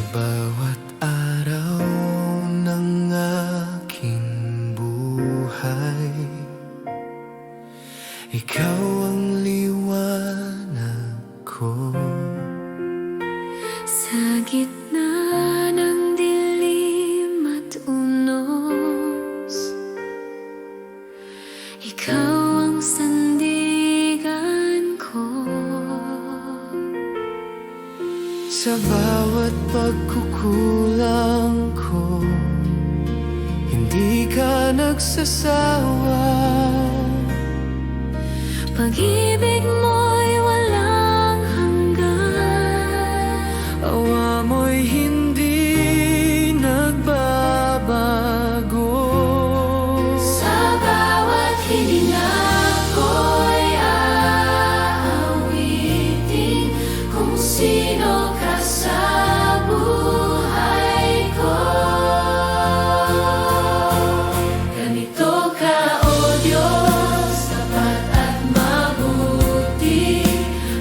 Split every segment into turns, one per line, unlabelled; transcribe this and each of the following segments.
bawat araw ng aking buhay, ikaw ang liwanag ko.
Sa gitna ng dilim at unos, ikaw ang sandigan ko.
Sa bawat pagkukulang ko, hindi ka nagsasawa.
Pag-ibig mo'y walang hanggan,
Awa mo'y hindi nagbabago.
sa bawat hininga ko'y aawitin kung sino ka sa buhay ko. Ganito ka, O Diyos, tapat at mabuti,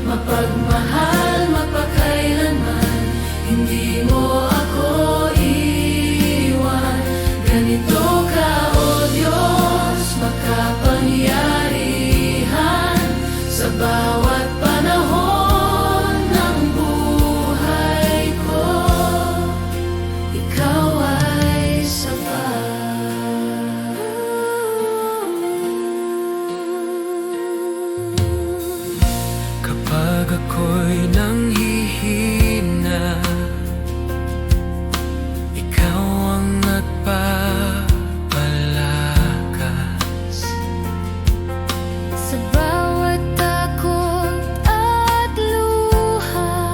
mapagmahal, mapagkailanman, hindi mo ako iwan. Ganito ka, O Diyos, makapangyarihan, sa bawat panahon ng buhay ko, ikaw ay sapat.
Kapag ako'y nanghihina, ikaw ang nagpapalakas.
Sa bawat takot at luha,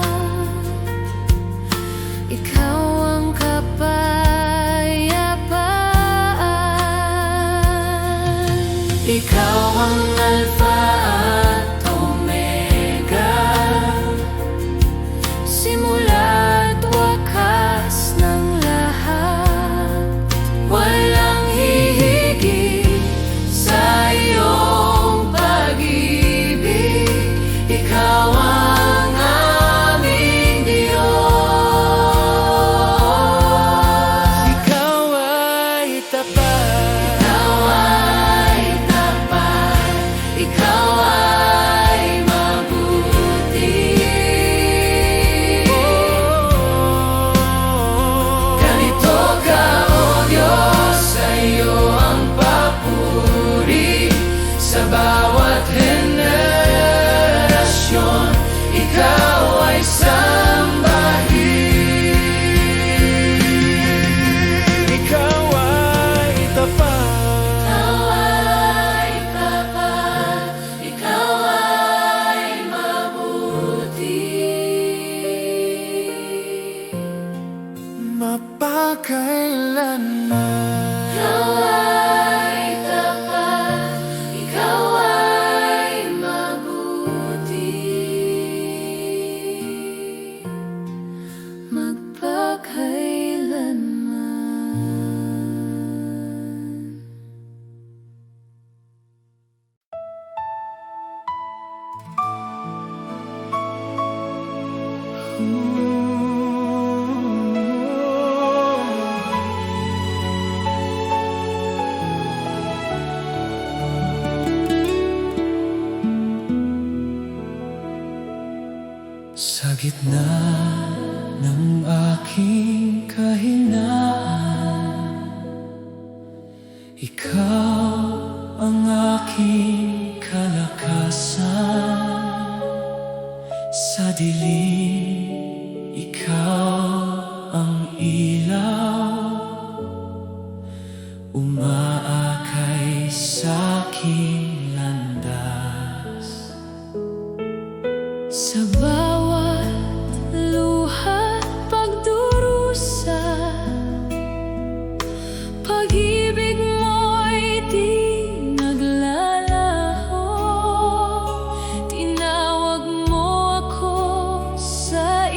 ikaw ang kapayapaan.
Ikaw ang Alpha at Omega,
Simula't wakas ng lahat, walang hihigit sa iyong pag-ibig. Ikaw ang aming Diyos.
ikaw ay tapat.
Ikaw ay tapat, ikaw ay mabuti. Ganito ka, O Diyos, sa iyo ang papuri. Sa bawat henerasyon, ikaw ay sambahin.
Ikaw ay tapat.
Ikaw ay tapat, ikaw ay mabuti.
Mapagkailanman.
Ikaw ay tapat, ikaw ay mabuti. Magpakailanman.
Sa gitna ng aking kahinaan, ikaw ang aking kalakasan. Sa dilim, ikaw ang ilaw, umaakay sa aking landas.
Sa bawat luha't pagdurusa, pag-ibig mo'y di naglalaho. Tinawag mo ako sa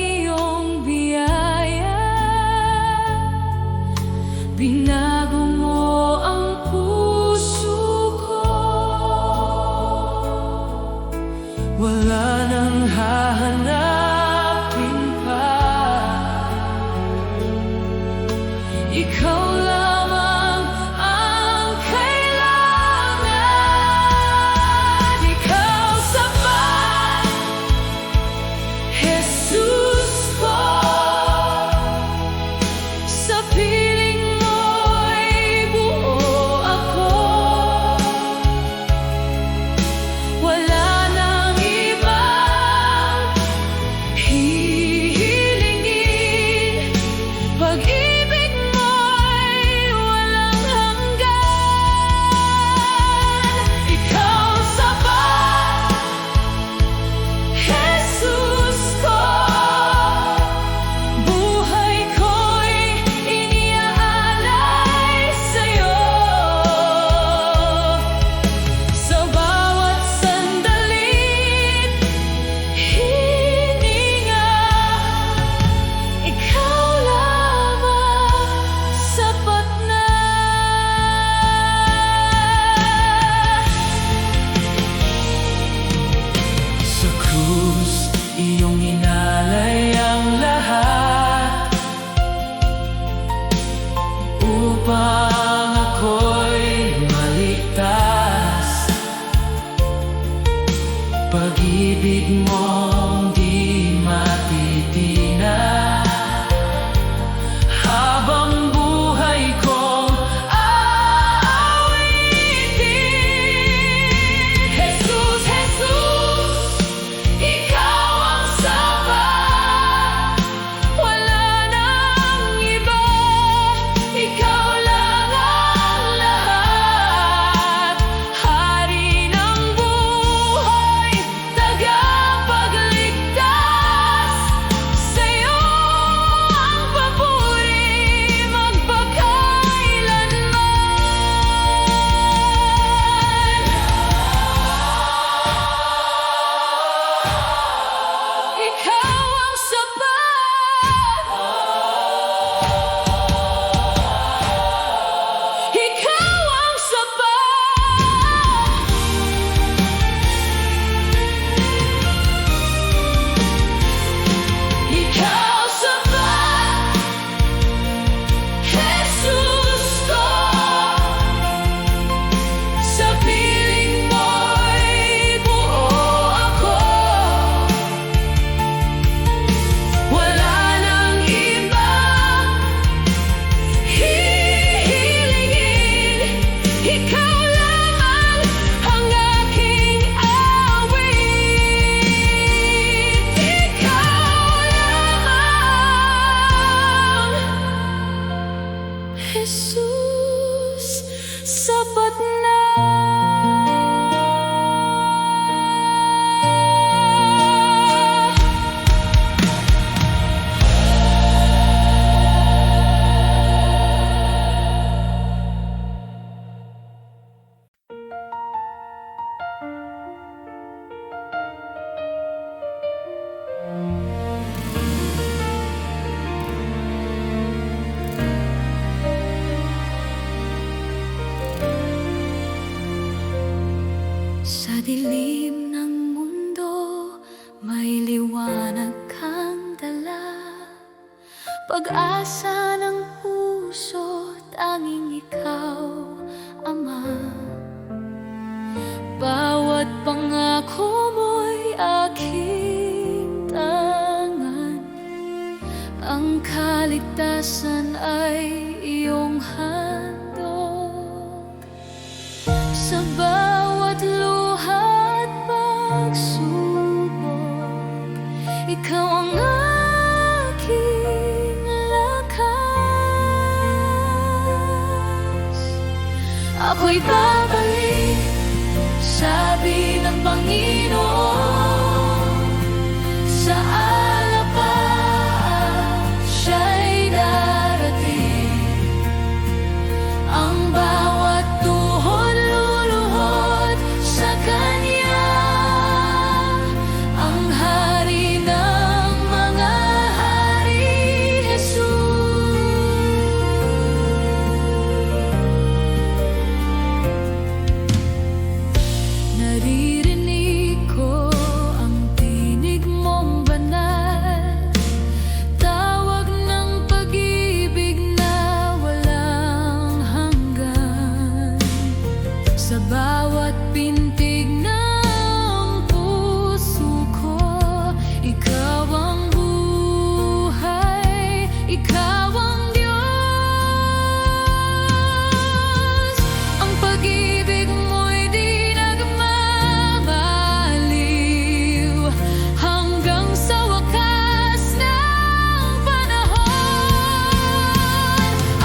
dilim ng mundo, may liwanag kang dala. Pag-asa ng puso, tanging ikaw, Ama. Bawat pangako mo'y aking tangan, ang kaligtasan ay iyong handog. Sa bawat luha at pagsubok, ikaw ang aking lakas. Ako'y babalik, sabi ng Panginoon, sa alapaan siya'y darating. Ang bawat tuhod luluhod sa Kanya, ang Hari ng mga hari, Jesus. Naririnig ko ang tinig mong banal, tawag ng pag-ibig na walang hanggan. Sa bawat pintig ng puso ko, ikaw ang buhay, ikaw ang Diyos. Ang pag-ibig mo'y di nagmamaliw, hanggang sa wakas ng panahon.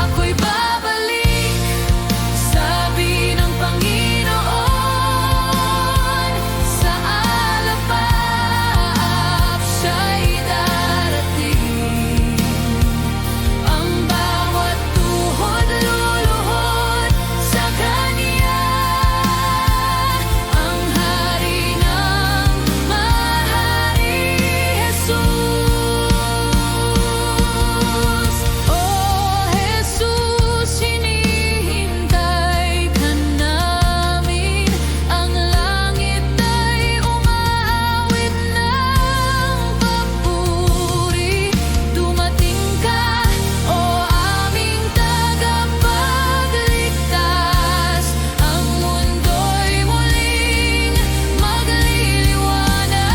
Ako'y babalik, sabi ng Panginoon, sa alapap siya'y darating. Ang bawat tuhod luluhod sa Kanya, ang Hari ng mahari, Jesus. Oh Jesus, hinihintay ka namin. Ang langit ay umaawit ng papuri. Dumating ka, o aming tagapagligtas. Ang mundo'y muling magliliwanag.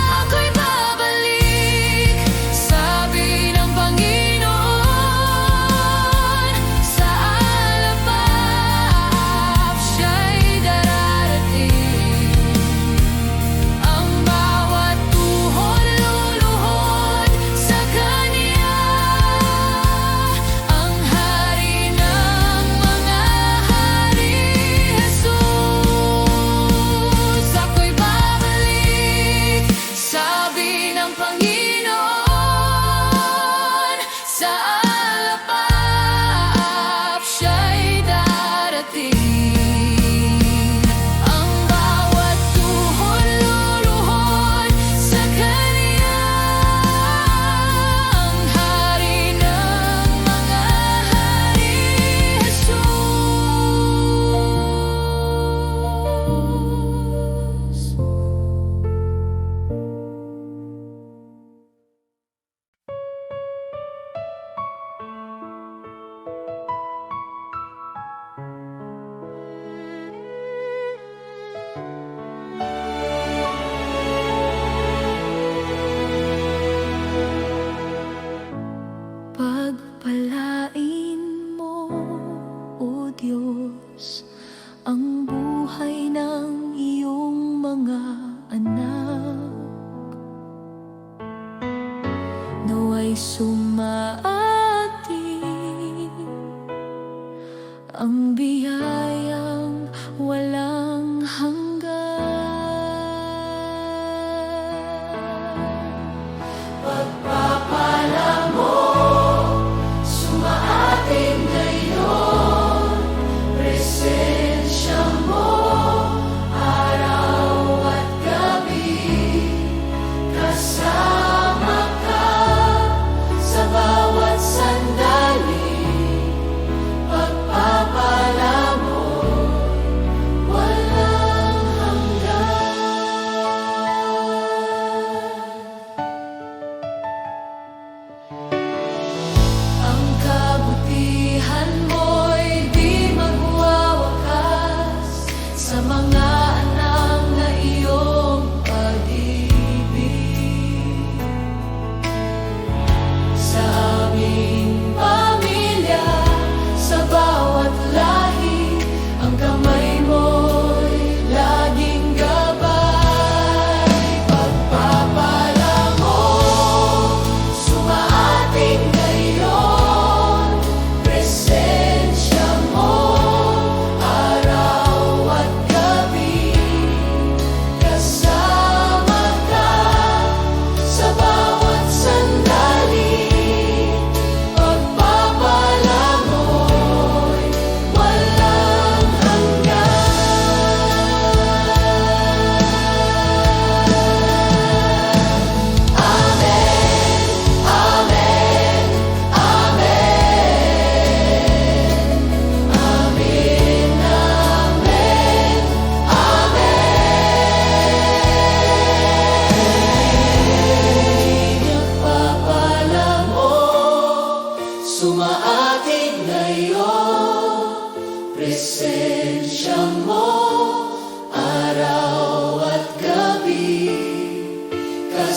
Ako'y babalik, sabi ng Panginoon, sa alapap siya'y darating. Ang bawat tuhod luluhod sa Kanya, ang Hari ng mga hari, Jesus. Ako'y babalik, sabi ng Panginoon, sa alapap siya'y darating. Ang bawat tuhod luluhod sa Kanya, ang Hari ng mga hari, Jesus. Pagpalain mo, O Diyos, ang buhay ng iyong mga anak. Nawa'y sumaating ang biyayang walang hanggan. Pagpapala mo, sumaating ngayon, presensya mo, araw at gabi, kasama ka sa bawat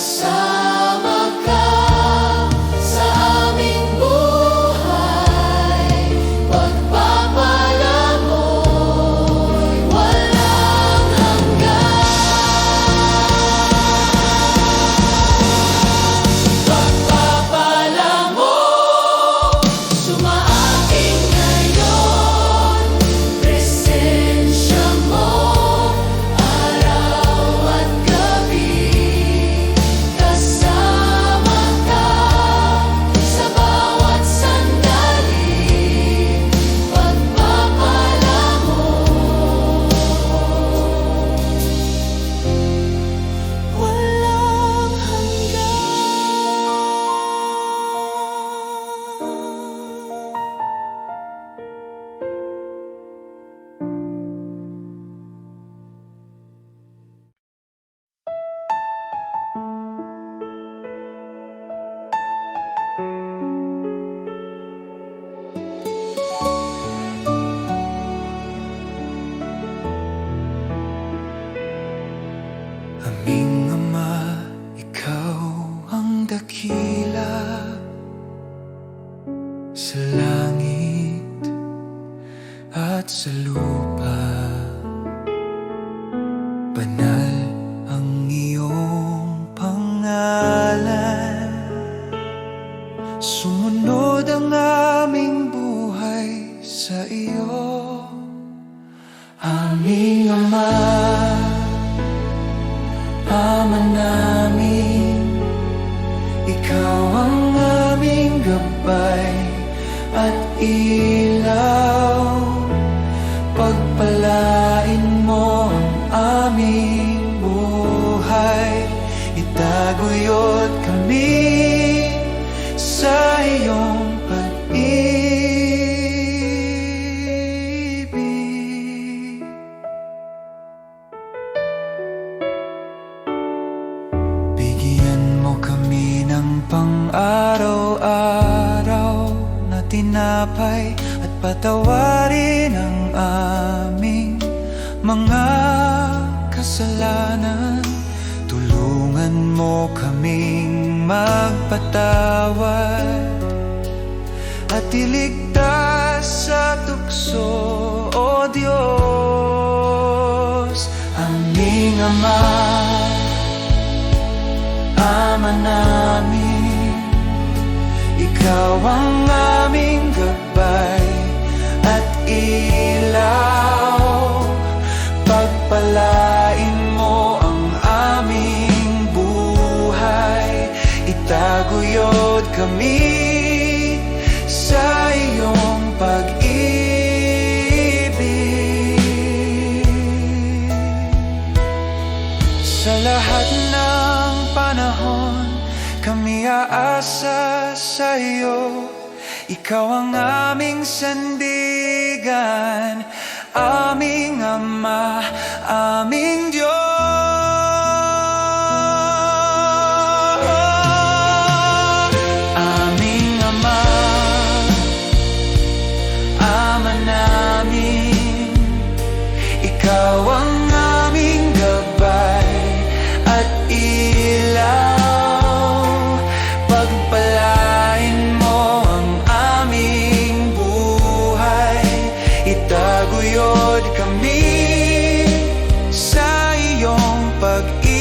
kasama ka sa aming buhay. Pagpapala mo'y walang hanggan. Pagpapala mo, sumaating ngayon. Presensya mo, araw at gabi. Kasama ka sa bawat sandali. Pagpapala mo, walang hanggan.
Aming Ama, Ikaw ang dakila sa langit at sa lupa. Banal ang iyong pangalan. Sumunod ang aming buhay sa iyo. Aming Ama, Ama namin, Ikaw ang aming gabay at ilaw. Pagpalain mo ang aming buhay. Itaguyod kami sa iyong pag-ibig. Bigyan mo kami ng pang-araw-araw na tinapay at patawarin ang aming mga kasalanan. Tulungan mo kaming magpatawad at iligtas sa tukso, O Diyos. Aming Ama, Ama namin, Ikaw ang aming gabay at ilaw. Pagpalain mo ang aming buhay. Itaguyod kami sa iyong pag-ibig. Sa lahat ng panahon, kami aasa sa iyo. Ikaw ang aming sandigan, aming Ama, aming Diyos. Aming Ama, Ama namin, Ikaw ang aming gabay at ilaw. Pagpalain mo ang aming buhay. Itaguyod kami sa iyong pag-ibig.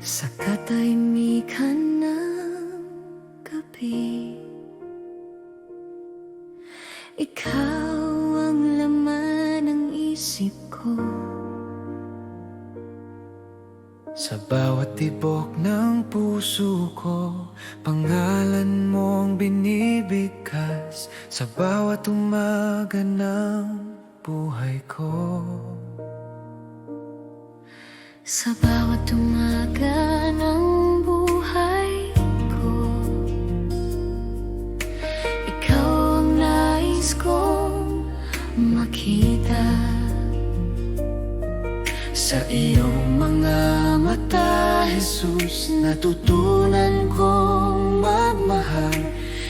Sa katahimikan ng gabi, ikaw ang laman ng isip ko.
Sa bawat tibok ng puso ko, pangalan mong binibigkas. Sa bawat umaga ng buhay ko.
Sa bawat umaga ng buhay ko, ikaw ang nais kong makita.
Sa iyong mga mata, Jesus, natutunan kong magmahal.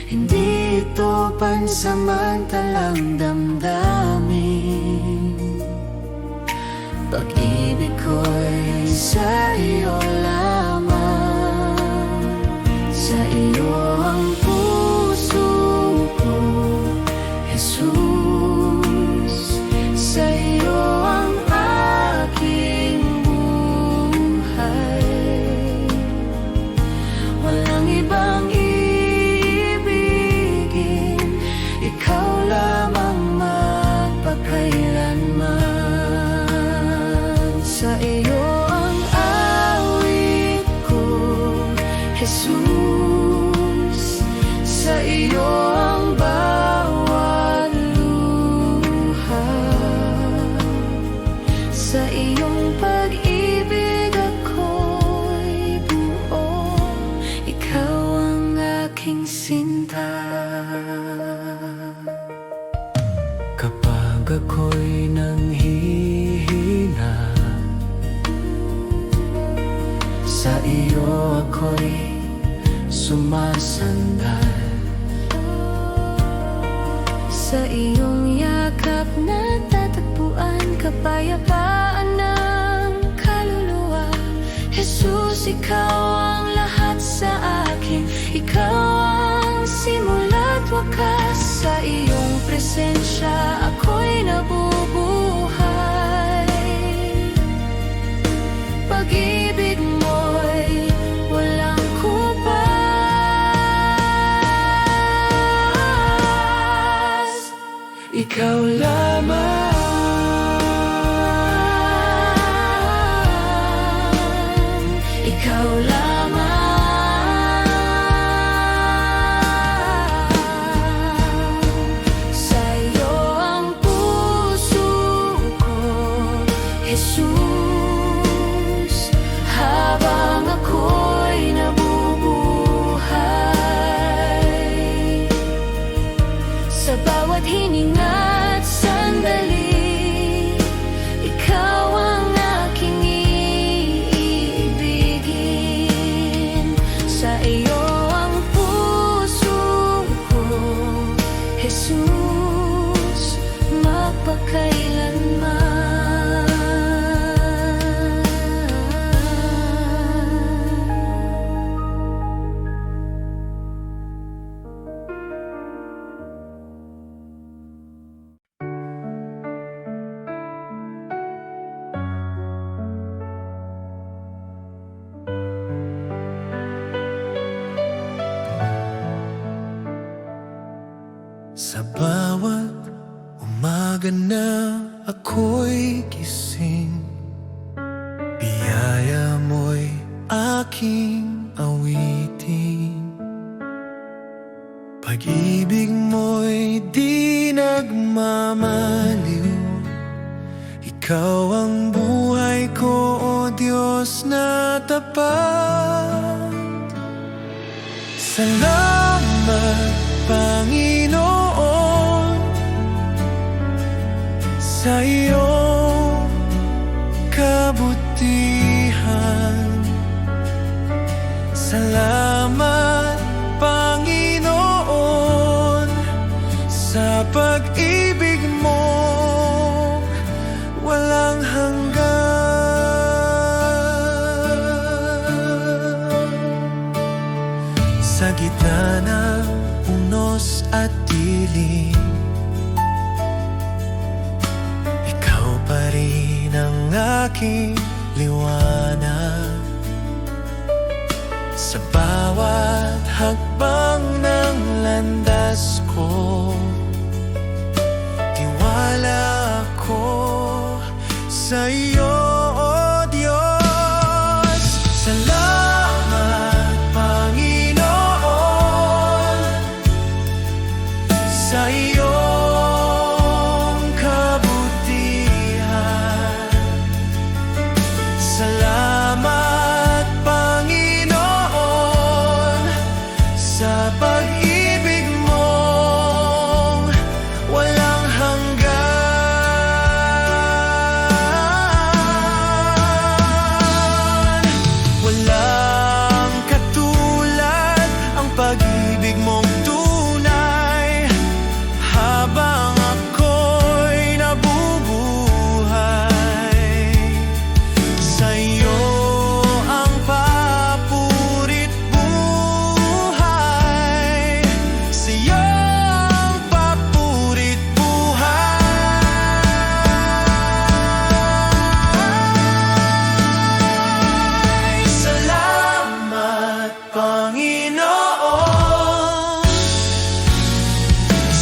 Hindi ito pansamantalang damdamin. Pag-ibig ko'y sa iyo lamang.
Sa iyo ang puso ko, Jesus. Sa iyo ang aking buhay. Walang ibang iibigin, ikaw lamang magpakailanman. Sa iyo ang awit ko, Jesus. Sa iyo ang bawat luha. Sa iyong pag-ibig ako'y buo. Ikaw ang aking sinta.
Kapag ako'y nanghihina, sa iyo ako'y sumasandal.
Sa iyong yakap natatagpuan kapayapaan ng kaluluwa. Jesus, ikaw ang lahat sa akin. Ikaw ang simula't wakas. Sa iyong presensya ako'y nabubuhay. Pag-ibig mo'y walang kupas.
Ikaw lamang.
Ikaw lamang. Sa iyo ang puso ko, Jesus. Habang ako'y nabubuhay, sa bawat hininga't sandali, ikaw ang aking iibigin. Sa iyo ang puso ko, Jesus, magpakailanman.
Sa bawat umaga na ako'y gising, biyaya mo'y aking awitin. Pag-ibig mo'y di nagmamaliw. Ikaw ang buhay ko, O Diyos na tapat. Salamat, Panginoon, sa iyong kabutihan. Salamat, Panginoon, sa pag-ibig mo walang hanggan. Sa gitna ng unos at dilim, ikaw pa rin ang aking liwanag. Sa bawat hakbang ng landas ko, tiwala ko sa iyo, O Diyos. sa iyong kabutihan. Salamat, Panginoon, sa pag-ibig mong walang hanggan. Walang katulad ang pag-ibig mong tunay. Habang ako'y nabubuhay, sa'yo ang papurit buhay. Sa'yo ang papurit buhay. Salamat, Panginoon,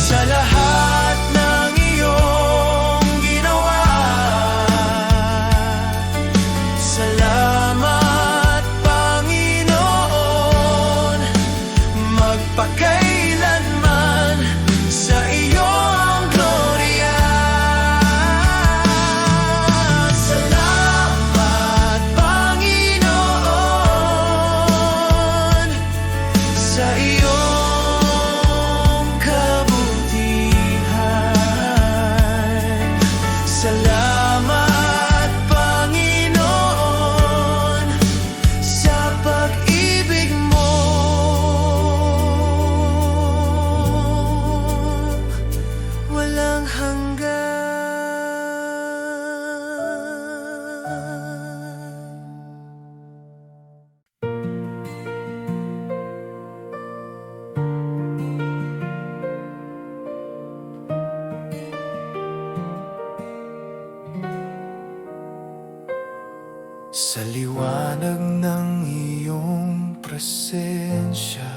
sa lahat ng iyong ginawa. Salamat, Panginoon, magpakailanman sa iyong glorya. Salamat, Panginoon, sa iyong kabutihan. Salamat, Panginoon, sa pag-ibig mo walang hanggan. Sa liwanag ng iyong presensya,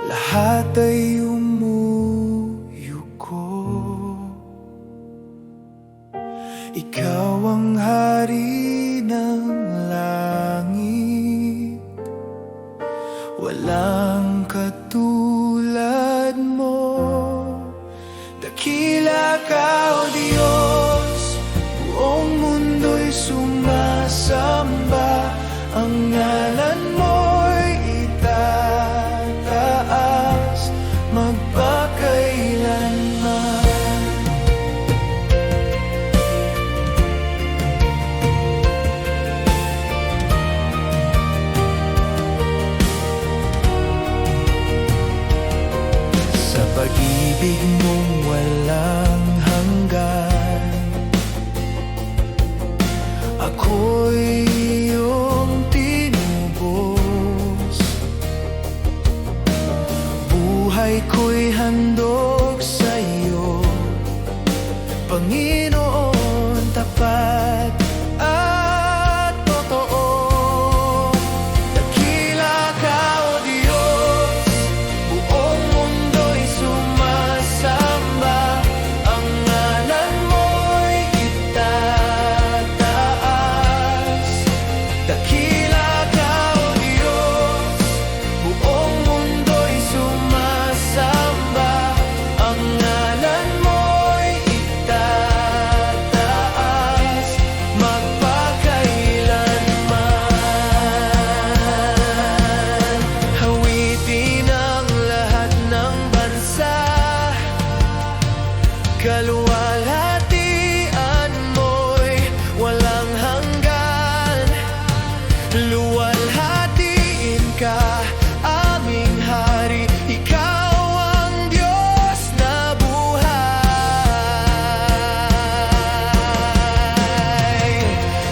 lahat ay umuyuko. Ikaw ang hari ng langit, walang katulad mo. Dakila ka, O Diyos, buong mundo'y sumasamba. Ang ngalan mo'y itataas magpakailanman. Sa pag-ibig mong walang hanggan, ako'y iyong tinubos. Buhay ko'y handog sa iyo, Panginoon, tapat at totoo. Dakila ka, O Diyos, buong mundo'y sumasamba. Ang ngalan mo'y itataas. Dakila ka, O Diyos, buong mundo'y sumasamba. Ang ngalan mo'y itataas magpakailanman. Hawitin ang lahat ng bansa, kaluwalhatian mo'y walang hanggan. Luwalhatiin ka, aming hari, ikaw ang Diyos na buhay.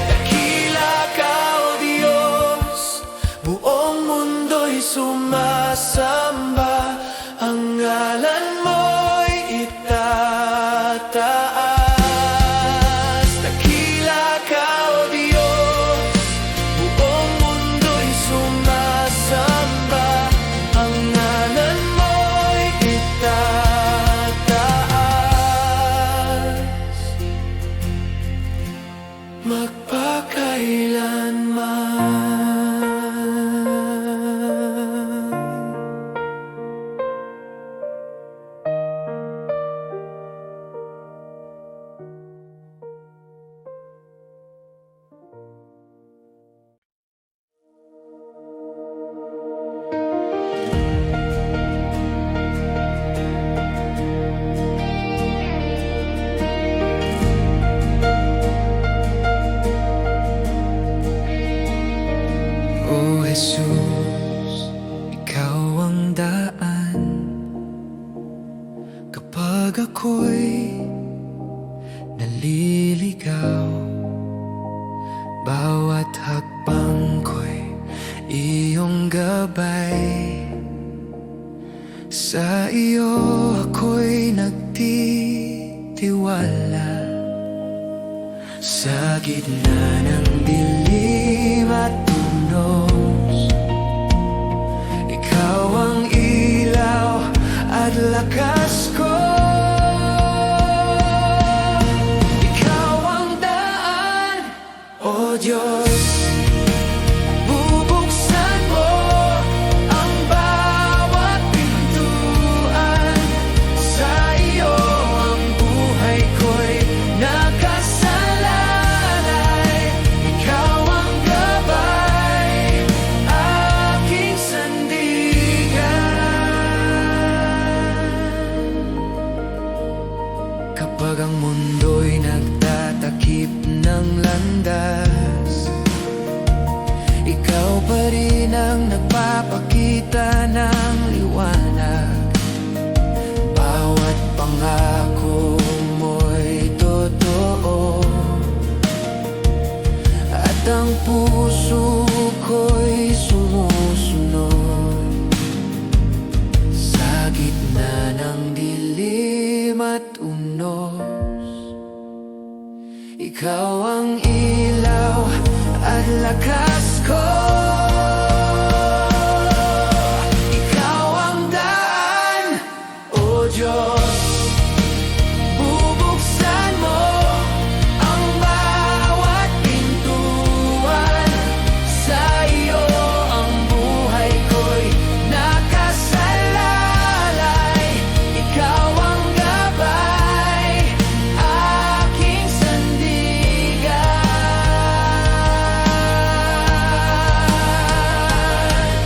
Dakila ka, O Diyos, buong mundo'y sumasamba. Ang ngalan mo'y itataas. Dakila ka, O Diyos, buong mundo'y sumasamba. Ang ngalan mo'y itataas magpakailanman. Kapag ako'y naliligaw, bawat hakbang ko'y iyong gabay. Sa iyo ako'y nagtitiwala. Sa gitna ng dilim at tunos, ikaw ang ilaw at lakas ko. Ikaw ang daan, O Diyos. Bubuksan mo ang bawat pintuan. Sa iyo ang buhay ko'y nakasalalay. Ikaw ang gabay, aking sandigan. Kapag ang mundo'y nagtatakip ng landas, ikaw pa rin ang nagpapakita ng liwanag. Bawat pangako mo'y totoo, at ang puso ko'y sumusunod. Sa gitna ng dilim at unos, ikaw ang ilaw at lakas ko. Ikaw ang daan, O Diyos. Bubuksan mo ang bawat pintuan. Sa iyo ang buhay ko'y nakasalalay. Ikaw ang gabay, aking sandigan.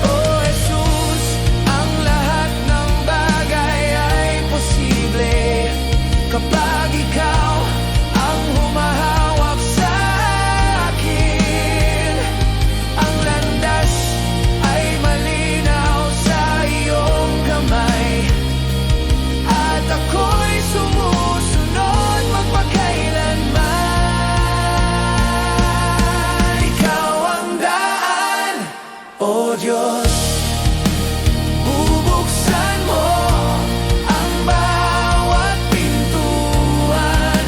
O Jesus, ang lahat ng bagay ay posible kapag ikaw ang humahawak sa akin. Ang landas ay malinaw sa iyong kamay, at ako'y sumusunod magpakailanman. Ikaw ang daan, O Diyos. Bubuksan mo ang bawat pintuan.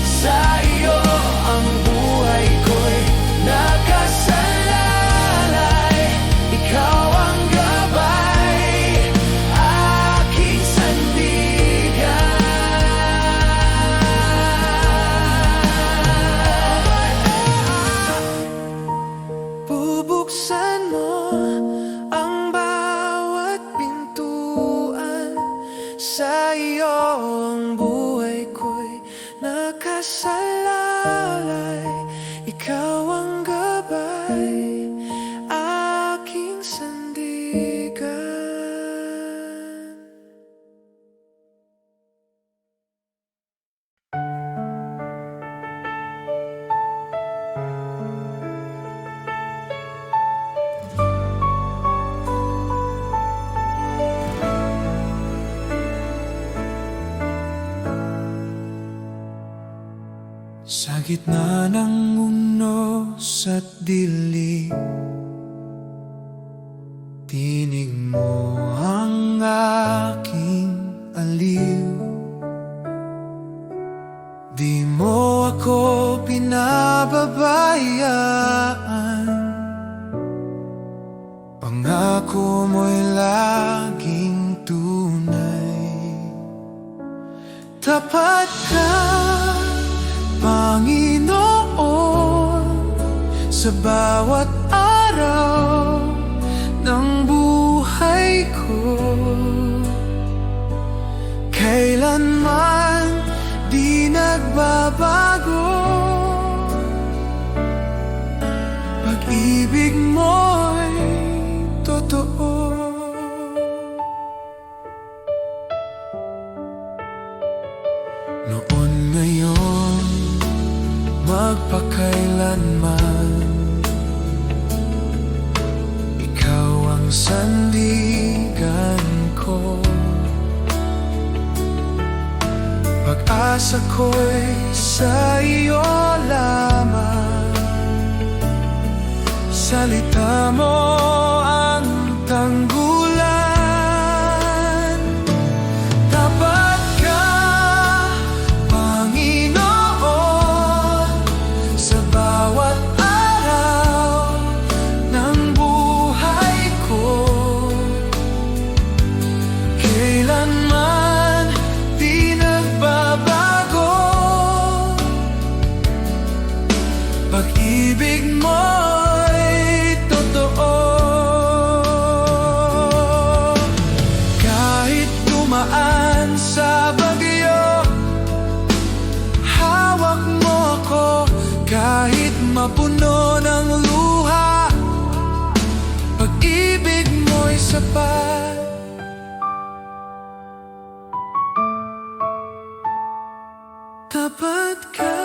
Sa iyo ang buhay ko'y nakasalalay. Ikaw ang gabay, aking sandigan. Bubuksan mo ang bawat pintuan. Sa iyo ang buhay ko'y nakasalalay. Ikaw ang gabay, aking sandigan. Sa gitna ng unos at dilim, tinig mo ang aking aliw. Di mo ako pinababayaan, pangako mo'y laging tunay. Tapat ka, Panginoon, sa bawat araw ng buhay ko. Kailanman di nagbabago, pag-ibig mo'y totoo. Noon, ngayon, magpakailanman, ikaw ang sandigan ko. pag-asa ko'y sa iyo lamang. Salita mo ang tanggulan. Tapat ka, Panginoon, sa bawat araw ng buhay ko. Kailanman di nagbabago, pag-ibig mo'y totoo. Kahit dumaan sa bagyo, hawak mo ako. Kahit mapuno ng luha, pag-ibig mo'y sapat. Tapat ka,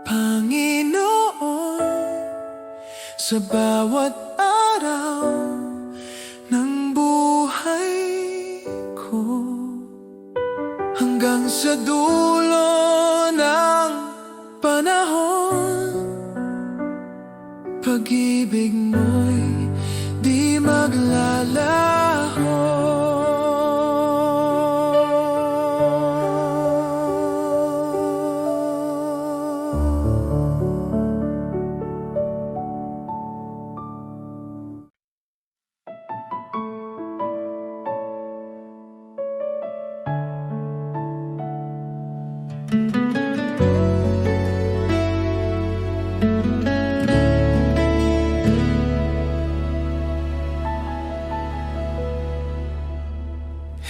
Panginoon, sa bawat araw ng buhay ko. Hanggang sa dulo ng panahon, pag-ibig mo'y di maglalaho.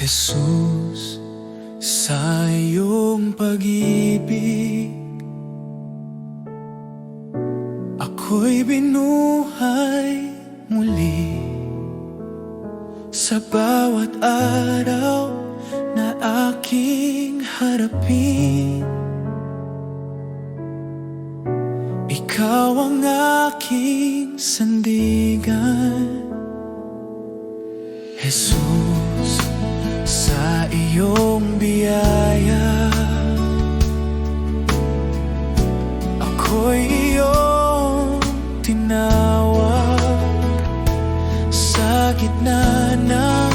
Jesus, sa iyong pag-ibig, ako'y binuhay muli. Sa bawat araw na aking harapin, ikaw ang aking sandigan. Jesus, sa iyong biyaya, ako'y iyong tinawag. Sa gitna ng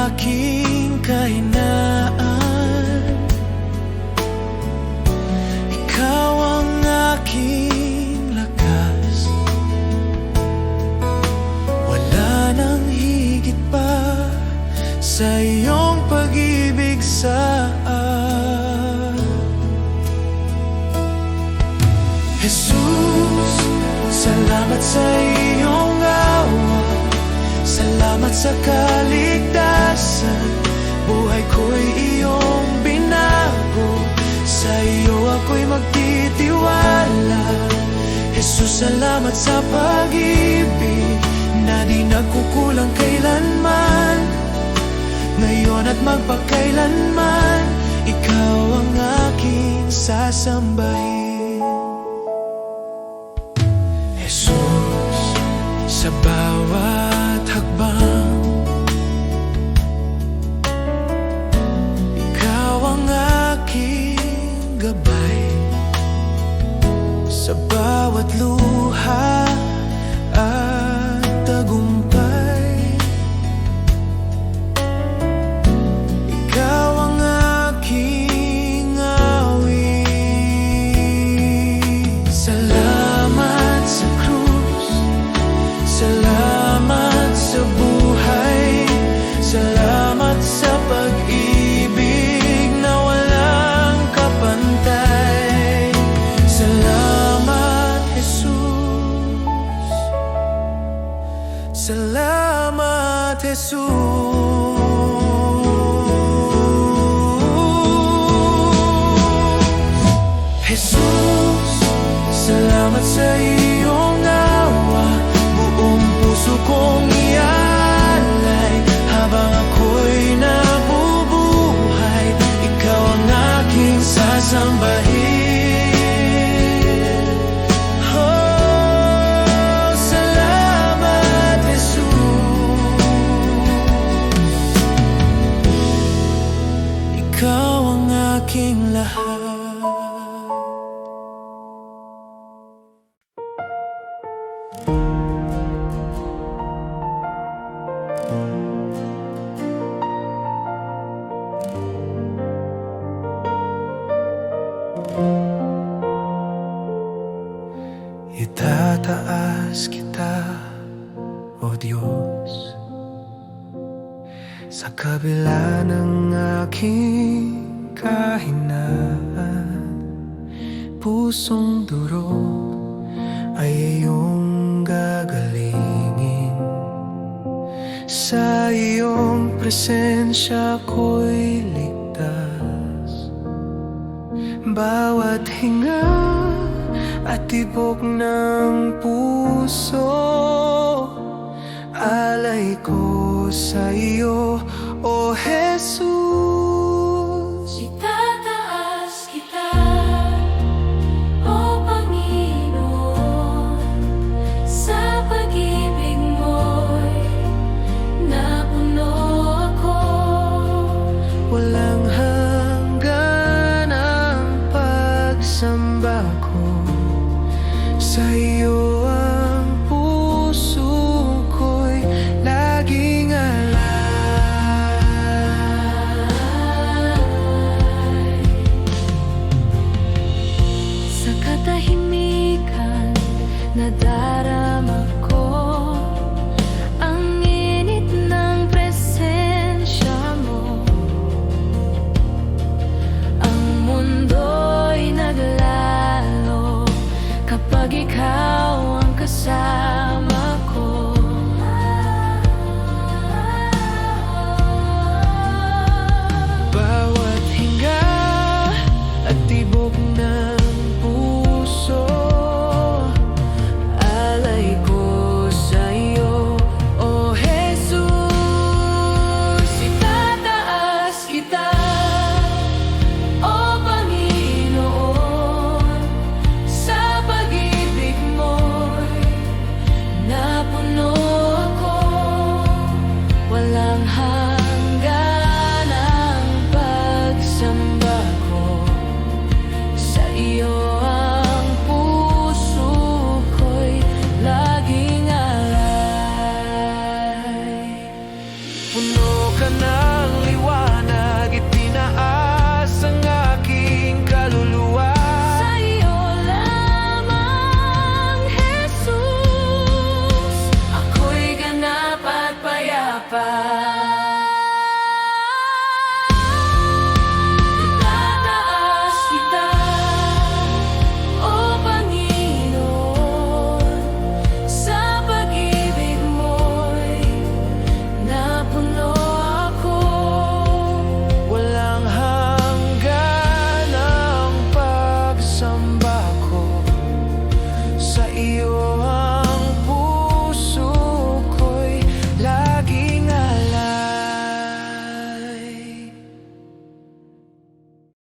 aking kahinaan, ikaw ang aking lakas. Wala nang higit pa sa iyong pag-ibig sa Jesus, salamat sa iyong awa. Salamat sa kaligtasan. Buhay ko'y iyong binago. Sa iyo ako'y magtitiwala. Jesus, salamat sa pag-ibig na di nagkukulang kailanman. Ngayon at magpakailanman, ikaw ang aking sasambahin. Jesus, sa bawat hakbang, ikaw ang aking gabay. Sa bawat luha at tagumpay, ikaw ang aking awit. aking lahat. Itataas kita, O Diyos, sa kabila ng aking kahinaan. Pusong durog ay iyong gagalingin. Sa iyong presensya ko'y ligtas. Bawat hinga at tibok ng puso, alay ko sa iyo, O Jesus.